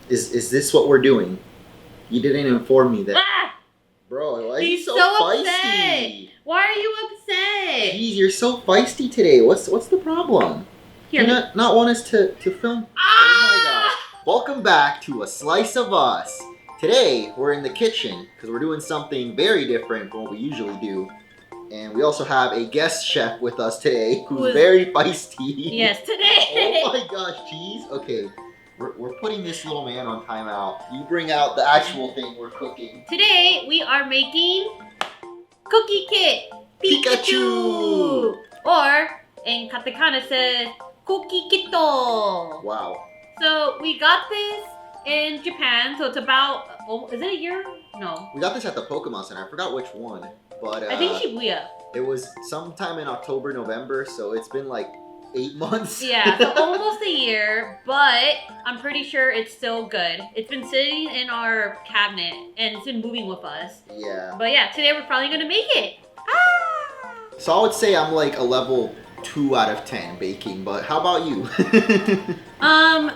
Is this what we're doing? You didn't inform me that. Ah! Bro, why are you He's so so feisty? upset. Why are you upset? Jeez, you're so feisty today. What's the problem? Here, Do you not want us to film? Ah! Oh my gosh. Welcome back to A Slice of Us. Today, we're in the kitchen because we're doing something very different from what we usually do. And we also have a guest chef with us today who's very feisty. Yes, today. Oh my gosh, jeez. Okay, we're putting this little man on timeout. You bring out the actual thing we're cooking. Today, we are making Cookie Kit Pikachu! Or, in katakana it says, Cookie Kito. Wow. So, we got this in Japan, so it's about, is it a year? No. We got this at the Pokémon Center. I forgot which one. But I think Shibuya. It was sometime in October, November, so it's been like 8 months. Yeah, so almost a year, but I'm pretty sure it's still good. It's been sitting in our cabinet and it's been moving with us. Yeah. But yeah, today we're probably gonna make it. Ah! So I would say I'm like a level 2 out of 10 baking, but how about you?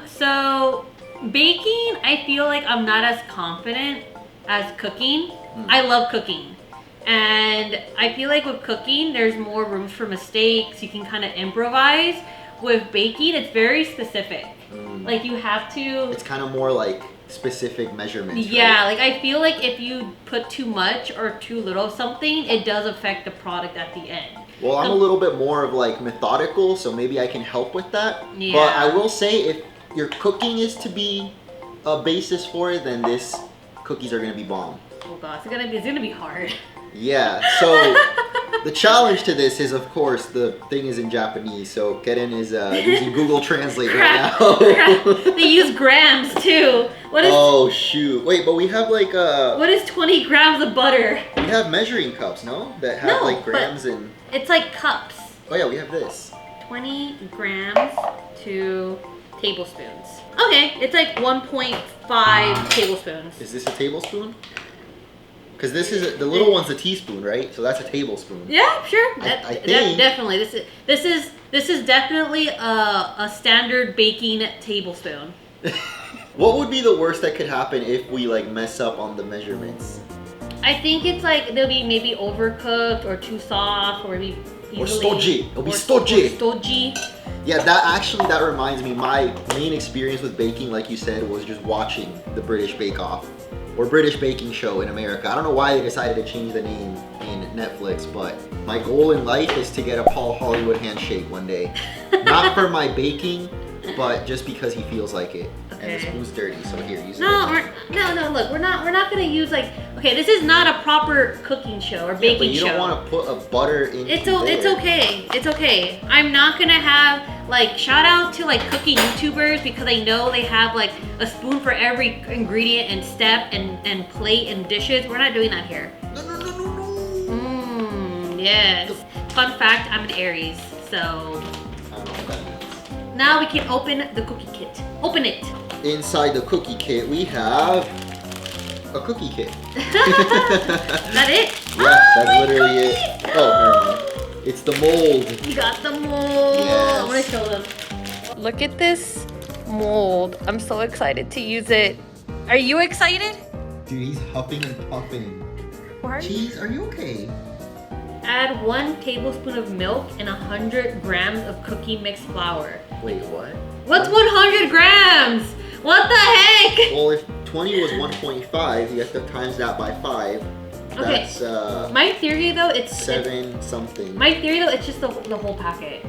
So baking, I feel like I'm not as confident as cooking. I love cooking. And I feel like with cooking, there's more room for mistakes. You can kind of improvise. With baking, it's very specific. Like you have to... It's kind of more like specific measurements. Yeah, right? like I feel like if you put too much or too little of something, it does affect the product at the end. Well, I'm a little bit more of like methodical, so maybe I can help with that. Yeah. But I will say if your cooking is to be a basis for it, then this cookies are going to be bomb. Oh gosh, it's gonna be hard. Yeah, so the challenge to this is, of course, the thing is in Japanese, so Keren is using Google Translate right now. They use grams too. What is? Oh shoot! Wait, but we have like What is 20 grams of butter? we have measuring cups, no? That have No, like grams and. It's like cups. Oh yeah, we have this. 20 grams to tablespoons. Okay, it's like 1.5 tablespoons. Is this a tablespoon? Because this is the little one's a teaspoon, right? So that's a tablespoon. Yeah, sure. I think Definitely. This is definitely a standard baking tablespoon. What would be the worst that could happen if we like mess up on the measurements? I think it's like they'll be maybe overcooked or too soft or maybe Or easily... stodgy. It'll be stodgy. Or stodgy. Yeah, that reminds me. My main experience with baking, like you said, was just watching the British Bake Off or British Baking Show in America. I don't know why they decided to change the name in Netflix, but my goal in life is to get a Paul Hollywood handshake one day. Not for my baking, but just because he feels like it. Okay. And the spoon's dirty, so here, use it. No, look, we're not gonna use like, okay, this is not a proper cooking show or baking but you show. don't want to put a butter in. It's okay. I'm not gonna have like, shout out to like cooking YouTubers because I know they have like a spoon for every ingredient and step and plate and dishes. We're not doing that here. No. Yes. Fun fact, I'm an Aries, so. I don't know what that means. Now we can open the cookie kit. Open it. Inside the cookie kit, we have a cookie kit. Is that it? Yeah, that's my literally it. Oh, never mind. It's the mold. You got the mold. Yes. I'm gonna show them. Look at this mold. I'm so excited to use it. Are you excited? Dude, he's huffing and puffing. Cheese, are you okay? Add 1 tablespoon of milk and 100 grams of cookie mix flour. Wait, what? What's 100 grams? What the heck? Well, if 20 was 1.5, you have to times that by 5. Okay. That's My theory though, it's 7 something. My theory though, it's just the whole packet.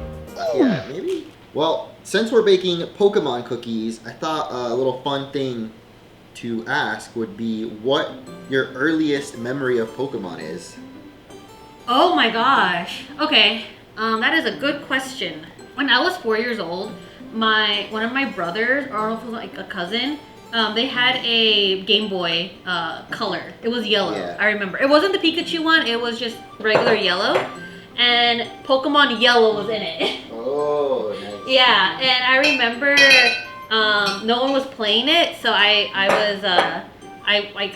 Yeah, maybe. Well, since we're baking Pokemon cookies, I thought a little fun thing to ask would be what your earliest memory of Pokemon is. Oh my gosh. Okay. That is a good question. When I was 4 years old, one of my brothers, or I don't know if it was like a cousin, they had a Game Boy color. It was yellow. Yeah. I remember. It wasn't the Pikachu one. It was just regular yellow, and Pokemon Yellow was in it. Oh, nice. Yeah, and I remember no one was playing it, so I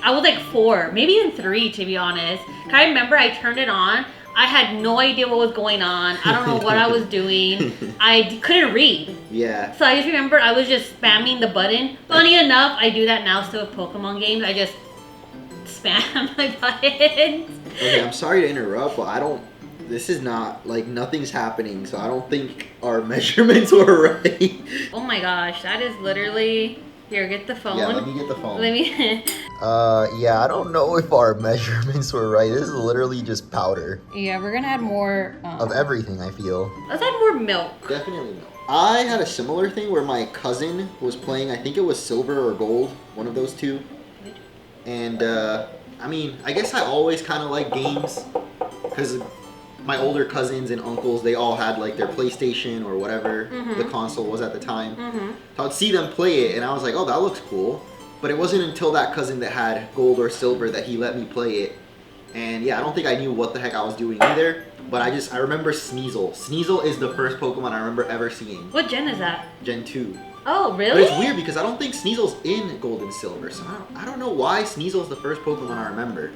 was like 4, maybe even 3 to be honest. I remember I turned it on. I had no idea what was going on. I don't know what I was doing. I couldn't read. Yeah. So I just remember I was just spamming the button. Funny enough, I do that now still with Pokemon games. I just spam my buttons. Okay, I'm sorry to interrupt, but I don't. This is not like nothing's happening, so I don't think our measurements were right. Oh my gosh, that is literally. Here, get the phone. Yeah, let me get the phone. Let me. Yeah, I don't know if our measurements were right. This is literally just powder Yeah, we're gonna add more. of everything, I feel. Let's add more milk. Definitely milk. I had a similar thing where my cousin was playing, I think it was silver or gold, one of those two. And, I mean, I guess I always kind of like games because my older cousins and uncles, they all had like their PlayStation or whatever the console was at the time. So I'd see them play it and I was like, oh, that looks cool. But it wasn't until that cousin that had gold or silver that he let me play it. And yeah, I don't think I knew what the heck I was doing either. But I remember Sneasel. Sneasel is the first Pokemon I remember ever seeing. What gen is that? Gen 2. Oh, But really? it's weird because I don't think Sneasel's in Gold and Silver. So I don't know why Sneasel's the first Pokemon I remember.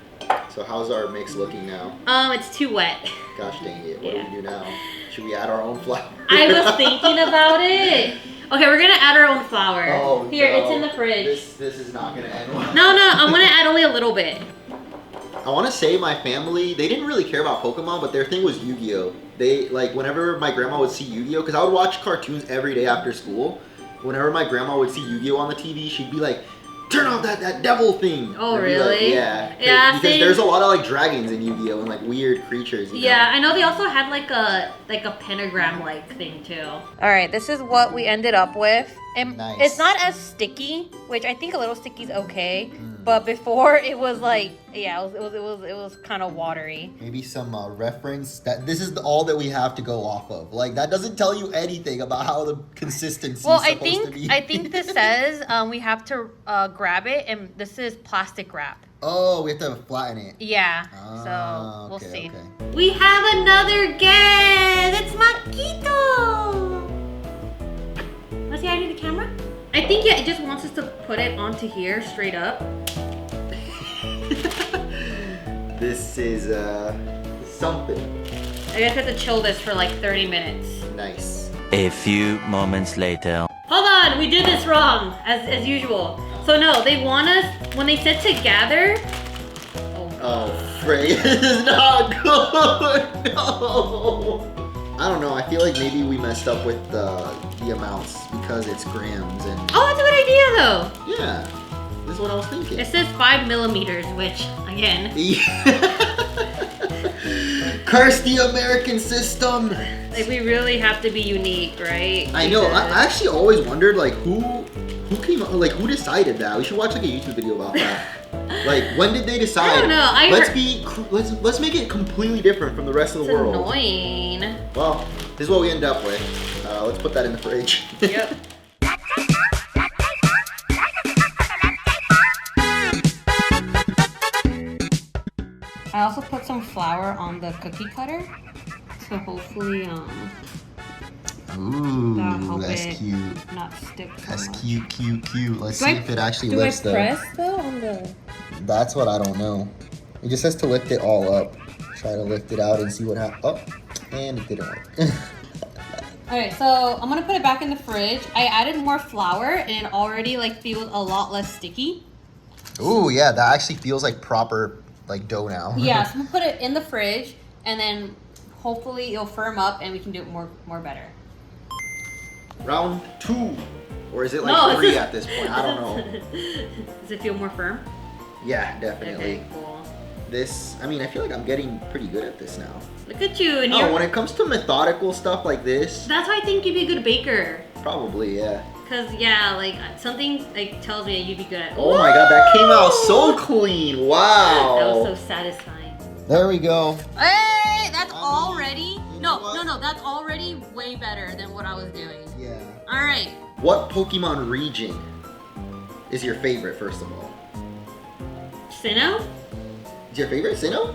So how's our mix looking now? It's too wet. Gosh dang it. What Yeah. do we do now? Should we add our own flour? I was thinking about it. Okay, we're gonna add our own flour. Oh, Here, no. it's in the fridge. This is not gonna end well. No, I'm gonna add only a little bit. I want to say my family, they didn't really care about Pokemon, but their thing was Yu-Gi-Oh! They, like, whenever my grandma would see Yu-Gi-Oh! Because I would watch cartoons every day after school. Whenever my grandma would see Yu-Gi-Oh! On the TV, she'd be like, turn off that devil thing. Oh, I'd be like, really? yeah. Yeah, Because same. there's a lot of, like, dragons in Yu-Gi-Oh! And, like, weird creatures, you know? Yeah, I know they also had like a pentagram-like thing too. All right, this is what we ended up with. And Nice. It's not as sticky, which I think a little sticky is okay. But before it was like, yeah, it was kind of watery. Maybe some reference that this is all that we have to go off of. Like, that doesn't tell you anything about how the consistency Well, is supposed to be. I think this says we have to grab it, and this is plastic wrap. Oh, we have to flatten it. Yeah, Ah, so we'll okay, see. okay. We have another guest. It's Makito. Let's see, I need the camera. I think yeah, it just wants us to put it onto here straight up. This is something. I guess I have to chill this for like 30 minutes. Nice. A few moments later. Hold on, we did this wrong, as usual. So no, they want us, when they said to gather. Oh, Frey, this is not good. No. I don't know. I feel like maybe we messed up with the amounts because it's grams and. Oh, that's a good idea though. Yeah, this is what I was thinking. It says 5 millimeters, which again. Curse the American system. Like we really have to be unique, right? I know. Because- I actually always wondered like who came up, like who decided that. We should watch like a YouTube video about that. Like when did they decide? I don't know. Let's make it completely different from the rest of the It's world. annoying. Well, this is what we end up with. Let's put that in the fridge. Yep. I also put some flour on the cookie cutter, so hopefully Ooh, that'll help that's it cute. not stick. so That's much. cute. Let's Do see I- if it actually Do lifts I though. press though on the? That's what I don't know. It just says to lift it all up. Try to lift it out and see what happens. Oh, and it didn't work. Alright, so I'm gonna put it back in the fridge. I added more flour and it already like feels a lot less sticky. Ooh, yeah, that actually feels like proper like dough now. Yeah, so I'm gonna put it in the fridge and then hopefully it'll firm up and we can do it more better. Round 2. Or is it like No, 3 it's- at this point? I don't know. Does it feel more firm? Yeah, definitely. Okay, cool. This, I mean, I feel like I'm getting pretty good at this now. Look at you, and Oh, when it comes to methodical stuff like this, that's why I think you'd be a good baker. probably, yeah. Cause yeah, like something like tells me that you'd be good at. Oh my god, that came out so clean. Wow. That was so satisfying. There we go. Hey, that's I mean, already you know what? no, that's already way better than what I was doing. Yeah. All right. What Pokemon region is your favorite, first of all? Sinnoh? Is your favorite Sinnoh?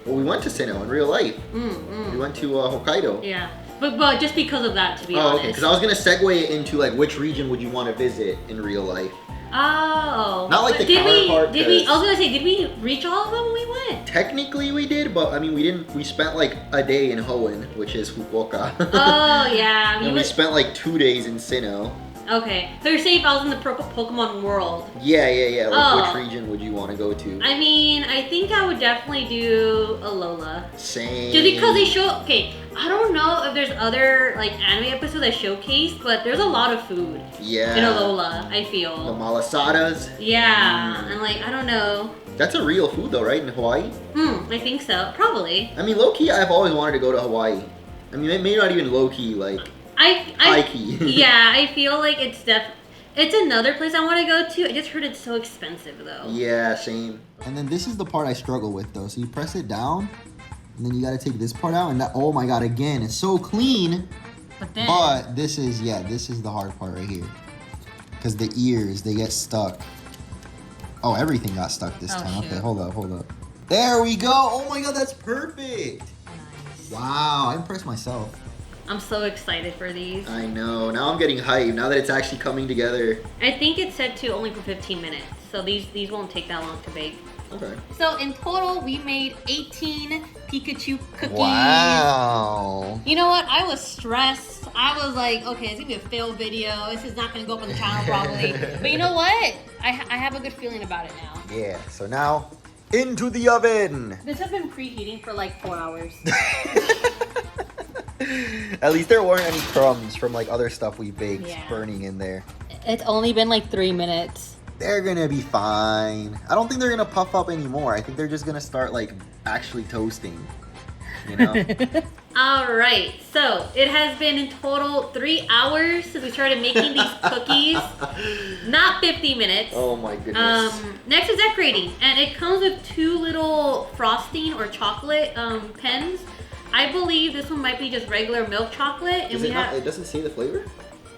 Well, we went to Sinnoh in real life. We went to Hokkaido. Yeah, but just because of that, to be Oh, honest. okay. Because I was gonna segue it into like which region would you want to visit in real life? Oh. Not like the Did we? counterpart. Did we? I was gonna say, did we reach all of them when we went? Technically we did, but I mean we didn't. We spent like a day in Hoenn, which is Fukuoka. Oh yeah. And we spent like 2 days in Sinnoh. Okay, so you're saying if I was in the Pokemon world? Yeah. Like Oh. which region would you want to go to? I mean, I think I would definitely do Alola. Same. Just because they show, okay, I don't know if there's other like anime episodes that showcase, but there's a lot of food Yeah. in Alola, I The feel. malasadas. Yeah, and like, I don't know. That's a real food though, right? In Hawaii? I think so, probably. I mean, low key, I've always wanted to go to Hawaii. I mean, maybe not even low key, like high key. Yeah, I feel like it's another place I want to go to. I just heard it's so expensive though. Yeah, same. And then this is the part I struggle with though. So you press it down, and then you gotta take this part out, and that, oh my god, again, it's so clean. But this is the hard part right here. Because the ears, they get stuck. Oh, everything got stuck this time. Shoot. Okay, hold up. There we go. Oh my god, that's perfect. Nice. Wow, I impressed myself. I'm so excited for these. I know. Now I'm getting hyped. Now that it's actually coming together. I think it's set to only for 15 minutes, so these won't take that long to bake. Okay. So in total, we made 18 Pikachu cookies. Wow. You know what? I was stressed. I was like, okay, it's gonna be a fail video. This is not gonna go up on the channel probably. But you know what? I have a good feeling about it now. Yeah. So now into the oven. This has been preheating for like 4 hours. At least there weren't any crumbs from like other stuff we baked burning in there. It's only been like 3 minutes. They're gonna be fine. I don't think they're gonna puff up anymore. I think they're just gonna start like actually toasting. You know? All right, so it has been in total 3 hours since we started making these cookies. Not 50 minutes. Oh my goodness. Next is decorating, and it comes with 2 little frosting or chocolate pens. I believe this one might be just regular milk chocolate, and it doesn't say the flavor?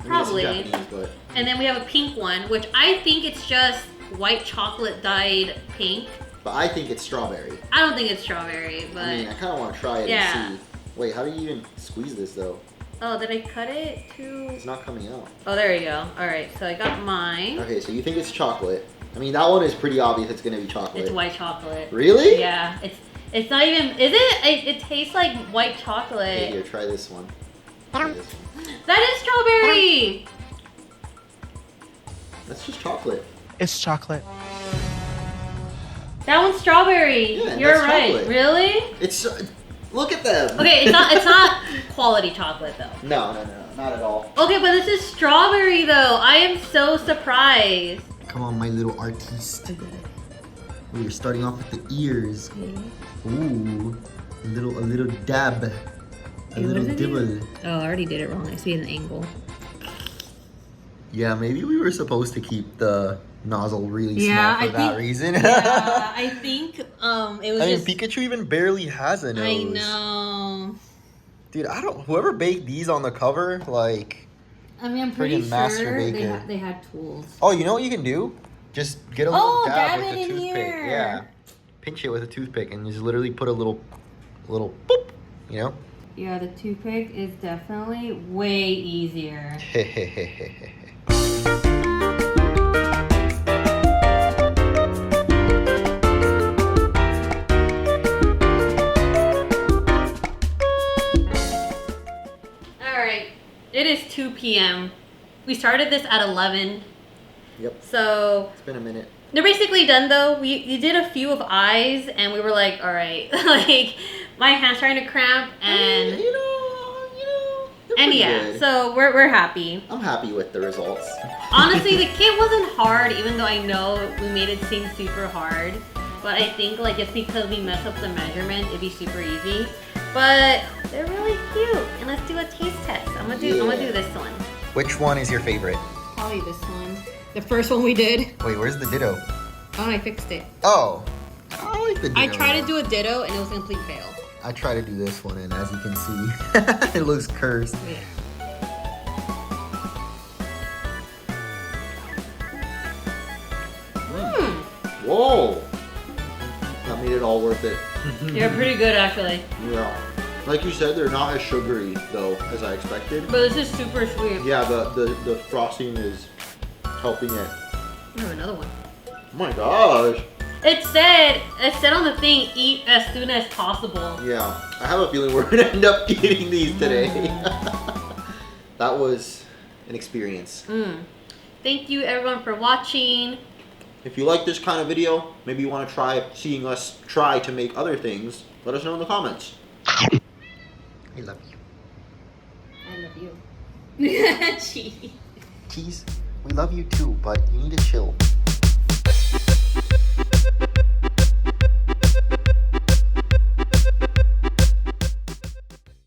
Probably. I mean, it's Japanese, but... And then we have a pink one, which I think it's just white chocolate dyed pink. But I think it's strawberry. I don't think it's strawberry, but... I mean, I kind of want to try it and see. Wait, how do you even squeeze this, though? Oh, did I cut it too? It's not coming out. Oh, there you go. All right, so I got mine. Okay, so you think it's chocolate. I mean, that one is pretty obvious it's going to be chocolate. It's white chocolate. Really? Yeah, it's not even... Is it? It tastes like white chocolate. Okay, here, try this one. Try this one. That is strawberry! That's just chocolate. It's chocolate. That one's strawberry. Yeah, You're that's right. chocolate. Really? It's... Look at them. Okay, it's not quality chocolate though. No, not at all. Okay, but this is strawberry though. I am so surprised. Come on, my little artiste. We're starting off with the ears. Ooh, a little dab. A little dibble. Oh, I already did it wrong. I see an angle. Yeah, maybe we were supposed to keep the nozzle really small for that reason. Yeah, I think it was I mean, just... Pikachu even barely has a nose. I know. Dude, whoever baked these on the cover, like... I mean, I'm pretty Friggin' master sure baker. they had tools. Oh, you know what you can do? Just get a little dab with it a in toothpick. here. Yeah. Pinch it with a toothpick and just literally put a little boop, you know? Yeah, the toothpick is definitely way easier. Alright, it is 2 p.m. We started this at 11. Yep. So It's been a minute. they're basically done though. You did a few of eyes and we were like, alright, like my hand's trying to cramp and... I mean, you know, they're And pretty yeah, good. so we're happy. I'm happy with the results. Honestly, the kit wasn't hard, even though I know we made it seem super hard. But I think like just because we mess up the measurement, it'd be super easy. But they're really cute. And let's do a taste test. I'm gonna do this one. Which one is your favorite? Probably this one. The first one we did. Wait, where's the ditto? Oh, I fixed it. Oh, I like the ditto. I tried to do a ditto and it was a complete fail. I try to do this one, and as you can see, it looks cursed. Yeah. Whoa! That made it all worth it. They're pretty good actually. Yeah. Like you said, they're not as sugary though as I expected. But this is super sweet. Yeah, the frosting is helping it. I have another one. Oh my gosh. It said on the thing, eat as soon as possible. Yeah, I have a feeling we're gonna end up eating these today. That was an experience. Thank you everyone for watching. If you like this kind of video, maybe you want to try seeing us try to make other things, let us know in the comments. I love you. I love you. Cheese. Cheese, we love you too, but you need to chill.